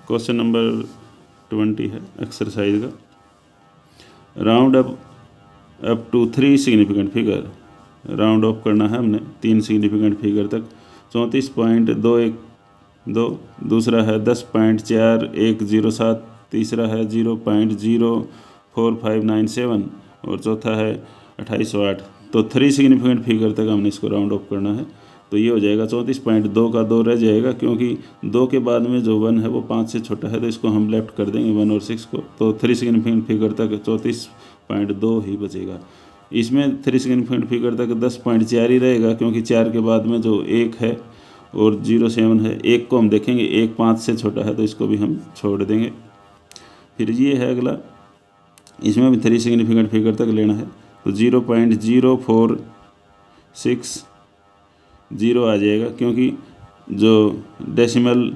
Question number 20 है exercise का। Round up to 3 significant figure, round off करना है हमने 3 सिग्निफिकेंट फिगर तक। 34.212, दूसरा है 10.4107, तीसरा है 0.04597 और चौथा है 2808। तो 3 सिग्निफिकेंट फिगर तक हमने इसको राउंड ऑफ करना है। तो ये हो जाएगा 34.2 का 2 रह जाएगा, क्योंकि 2 के बाद में जो 1 है वो 5 से छोटा है, तो इसको हम लेफ्ट कर देंगे 1 और 6 को। तो 3 सिग्निफिकेंट फिगर तक 34.2 ही बचेगा। इसमें 3 सिग्निफिकेंट फिगर तक 10.4 ही रहेगा, क्योंकि 4 के बाद में जो 1 है और 07 है, 1 को हम देखेंगे 1 5 से छोटा है, तो इसको भी हम छोड़ देंगे। फिर ये है अगला, इसमें भी 3 सिग्निफिकेंट फिगर तक लेना है। तो 0.0460 आ जाएगा, क्योंकि जो डेसिमल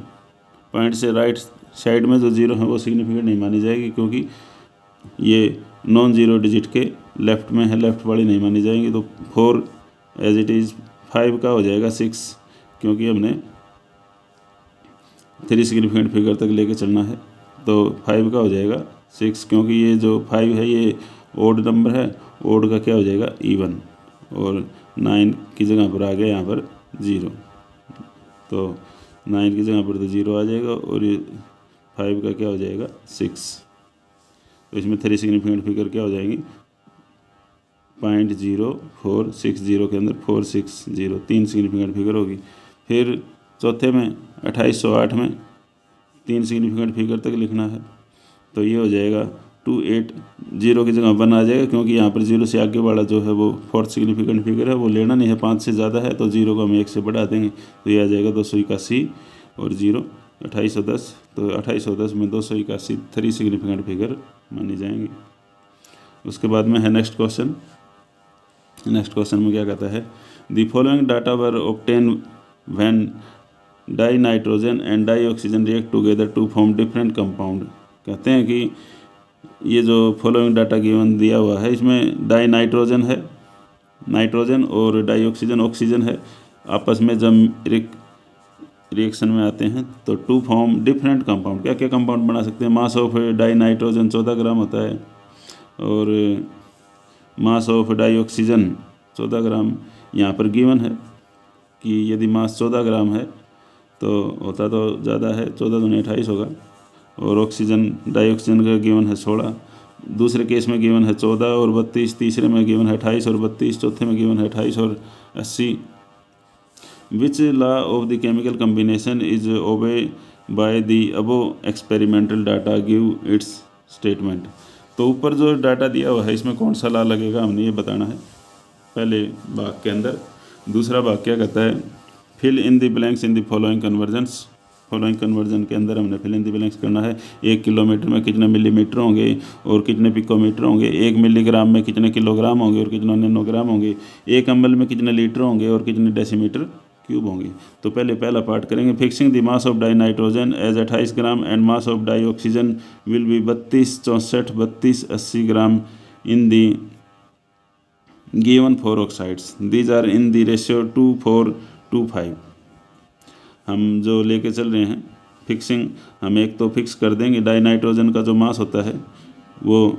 पॉइंट से राइट साइड में जो 0 है वो सिग्निफिकेंट नहीं मानी जाएगी, क्योंकि ये नॉन जीरो डिजिट के लेफ़्ट में है, लेफ़्ट वाली नहीं मानी जाएंगी। तो 4 एज इट इज़ 5 का हो जाएगा 6, क्योंकि हमने 3 सिग्निफिकेंट फिगर तक लेके चलना है। तो 5 का हो जाएगा 6, क्योंकि ये जो 5 है ये ओड नंबर है, ओड का क्या हो जाएगा इवन, और 9 की जगह पर आ गया यहाँ पर 0, तो 9 की जगह पर तो 0 आ जाएगा, और ये 5 का क्या हो जाएगा 6। तो इसमें 3 सिग्निफिकेंट फिगर क्या हो जाएंगी 0.0460 के अंदर 460 3 सिग्निफिकेंट फिगर होगी। फिर चौथे में 2808 में 3 सिग्निफिकेंट फिगर तक लिखना है। तो ये हो जाएगा 280 की जगह 1 आ जाएगा, क्योंकि यहाँ पर 0 से आगे वाला जो है वो 4th सिग्निफिकेंट फिगर है, वो लेना नहीं है, 5 से ज़्यादा है, तो 0 को हम 1 से बढ़ा देंगे। तो ये आ जाएगा 281 और 0 2810। तो 2810 में 281 3 सिग्निफिकेंट फिगर मानी जाएंगी। उसके बाद में है नेक्स्ट क्वेश्चन। नेक्स्ट क्वेश्चन में क्या कहता है, the following data were obtain when dinitrogen and dioxygen react together to form different compound. कहते हैं कि ये जो फॉलोइंग डाटा गिवन दिया हुआ है, इसमें डाई नाइट्रोजन है, नाइट्रोजन, और डाई ऑक्सीजन ऑक्सीजन है, आपस में जब रिएक्शन में आते हैं तो टू फॉर्म डिफरेंट कंपाउंड। क्या क्या कंपाउंड बना सकते हैं, मास ऑफ डाई नाइट्रोजन 14 ग्राम होता है, और मास ऑफ डाई ऑक्सीजन 14 ग्राम यहाँ पर गिवन है कि यदि मास 14 ग्राम है तो होता तो ज़्यादा है, 14 दूनी 28 होगा, और ऑक्सीजन डाई ऑक्सीजन का गिवन है 16, दूसरे केस में गिवन है 14 और 32, तीसरे में गिवन है 28 और 32, चौथे में गिवन है 28 और 80। Which law of the chemical combination is obey by the above experimental data give its statement. तो ऊपर जो डाटा दिया हुआ है इसमें कौन सा लॉ लगेगा हमने ये बताना है पहले भाग के अंदर। दूसरा भाग क्या कहता है, fill in the blanks in the following conversions. Following conversion के अंदर हमने फिल इन द ब्लैंक्स करना है। 1 किलोमीटर में कितने मिलीमीटर होंगे और कितने पिकोमीटर होंगे, 1 मिलीग्राम में कितने किलोग्राम होंगे और कितने नैनोग्राम होंगे, 1 ml में कितने लीटर होंगे और कितने डेसीमीटर क्यूब होंगे। तो पहले पहला पार्ट करेंगे, fixing the mass of dinitrogen as 28 gram and mass of dioxygen will be 32 64 32 80 gram in the given 4 oxides, these are in the ratio 2:4:5। हम जो लेके चल रहे हैं फिक्सिंग, हम एक तो फिक्स कर देंगे, डाई नाइट्रोजन का जो मास होता है वो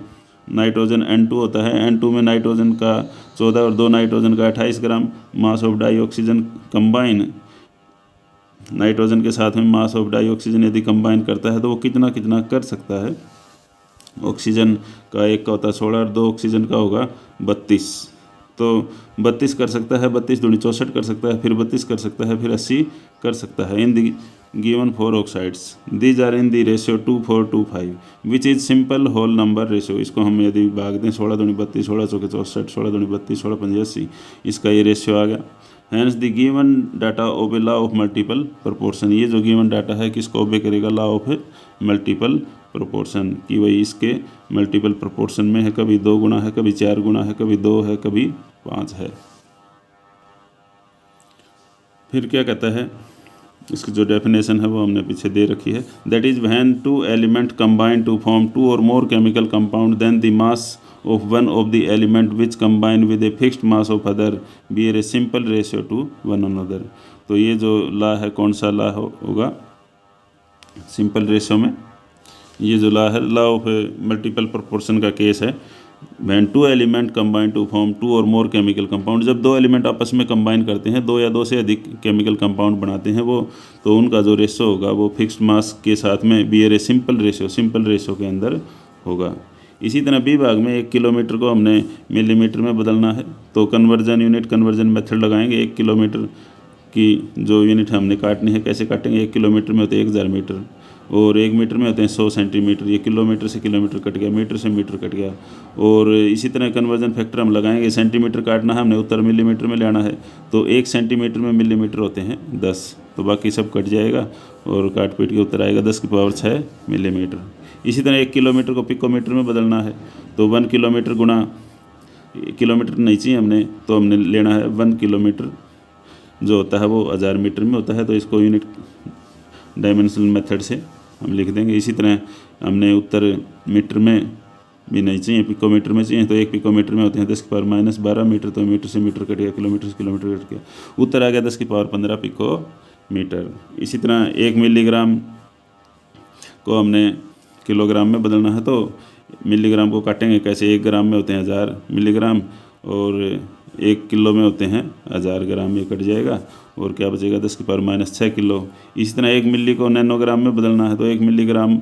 नाइट्रोजन N2 होता है, N2 में नाइट्रोजन का 14 और 2 नाइट्रोजन का 28 gram. Mass of dioxygen combine nitrogen के साथ में मास ऑफ डाई ऑक्सीजन यदि कंबाइन करता है तो वो कितना कितना कर सकता है। ऑक्सीजन का एक का होता है 16 और 2 ऑक्सीजन का होगा 32, तो 32 कर सकता है, 32 दूनी 64 कर सकता है, फिर 32 कर सकता है, फिर 80 कर सकता है। In the given 4 oxides these are in the ratio 2:4:5 which is simple whole number ratio. इसको हम यदि भाग दें 16 दूनी 32, 16 चौके 64, 16 दूनी 32, 16 पंजे 80, इसका ये रेशियो आ गया। Hence the given data obey law of multiple proportion. ये जो गिवन डाटा है किसको ओबे करेगा, लॉ ऑफ मल्टीपल प्रोपोर्शन कि वही इसके मल्टीपल प्रोपोर्शन में है, कभी 2 गुना है, कभी 4 गुना है, कभी 2 है, कभी 5 है। फिर क्या कहता है, इसकी जो डेफिनेशन है वो हमने पीछे दे रखी है। That is when 2 element combine to form 2 or more chemical compound then the mass of one of the element which combine with a fixed mass of other bear a simple ratio to one another. तो ये जो law है कौन सा law होगा, simple ratio में ये जो लॉ है, लॉ ऑफ मल्टीपल प्रोपोर्शन का केस है। When two element combine to form two or more chemical compound, जब दो एलिमेंट आपस में कंबाइन करते हैं, दो या दो से अधिक केमिकल कंपाउंड बनाते हैं वो, तो उनका जो रेशो होगा वो फिक्स्ड मास के साथ में बियर ए सिंपल रेशो के अंदर होगा। इसी तरह बी भाग में 1 किलोमीटर को हमने मिलीमीटर में बदलना है, तो कन्वर्जन मेथड लगाएंगे। 1 किलोमीटर की जो यूनिट हमने काटनी है, कैसे काटेंगे? 1 किलोमीटर में होते हैं 1000 मीटर, और 1 मीटर में होते हैं 100 सेंटीमीटर। ये किलोमीटर से किलोमीटर कट गया, मीटर से मीटर कट गया। और इसी तरह कन्वर्जन फैक्टर हम लगाएंगे। सेंटीमीटर काटना है हमने, उत्तर मिलीमीटर में लेना है, तो 1 सेंटीमीटर में मिलीमीटर होते हैं 10, तो बाकी सब कट जाएगा और काट पीट के उत्तर आएगा 10⁶ मिलीमीटर। इसी तरह 1 किलोमीटर को पिकोमीटर में बदलना है, तो 1 किलोमीटर गुणा किलोमीटर नहीं चाहिए हमने, तो हमने लेना है 1 किलोमीटर जो होता है वो 1000 मीटर में होता है, तो इसको यूनिट डायमेंशनल मेथड से हम लिख देंगे। इसी तरह हमने उत्तर मीटर में भी नहीं चाहिए, पिकोमीटर में चाहिए, तो 1 पिकोमीटर में होते हैं 10⁻12 मीटर, तो मीटर से मीटर कट गया, किलोमीटर से किलोमीटर कट गया, उत्तर आ गया 10⁻15 पिकोमीटर। इसी तरह 1 मिलीग्राम को हमने किलोग्राम में बदलना है, तो मिलीग्राम को काटेंगे कैसे? 1 ग्राम में होते हैं 1000 मिलीग्राम, और 1 किलो में होते हैं 1000 ग्राम, ये कट जाएगा और क्या बचेगा? 10⁻6 किलो। इसी तरह 1 मिली को नैनोग्राम में बदलना है, तो 1 मिलीग्राम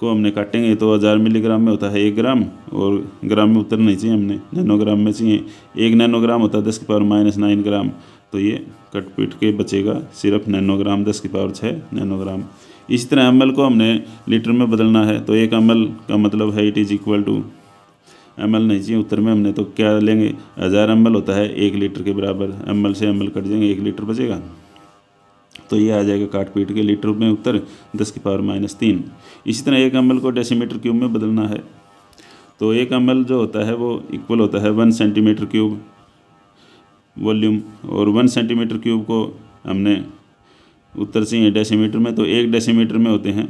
को हमने काटेंगे तो 1000 मिलीग्राम में होता है 1 ग्राम, और ग्राम में उत्तर नहीं चाहिए हमने, नैनोग्राम में चाहिए। 1 नैनोग्राम होता है 10⁻9 ग्राम, तो ये कट पीट के बचेगा सिर्फ नैनोग्राम, 10⁶ नैनोग्राम। इसी तरह ml को हमने लीटर में बदलना है, तो 1 ml का मतलब है it is equal to, ml नहीं चाहिए उत्तर में हमने, तो क्या लेंगे? 1000 ml होता है 1 लीटर के बराबर, ml से ml कट जाएंगे, 1 लीटर बचेगा, तो ये आ जाएगा काट पीट के लीटर में उत्तर 10⁻3। इसी तरह 1 ml को डेसीमीटर क्यूब में बदलना है, तो 1 ml जो होता है वो इक्वल होता है 1 सेंटीमीटर क्यूब वॉल्यूम, और 1 सेंटीमीटर क्यूब को हमने उत्तर चाहिए डेसीमीटर में, तो 1 डेसीमीटर में होते हैं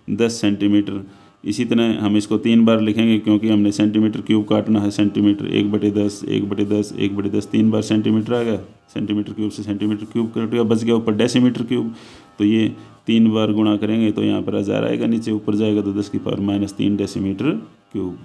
10 सेंटीमीटर। इसी तरह हम इसको 3 बार लिखेंगे, क्योंकि हमने सेंटीमीटर क्यूब काटना है, सेंटीमीटर 1/10 1/10 1/10, 3 बार सेंटीमीटर आ गया, सेंटीमीटर क्यूब से सेंटीमीटर क्यूब कट गया, बच गया ऊपर डेसीमीटर क्यूब, तो ये 3 बार गुणा करेंगे तो यहाँ पर 1000 आएगा, नीचे ऊपर जाएगा तो 10⁻³ डेसीमीटर क्यूब।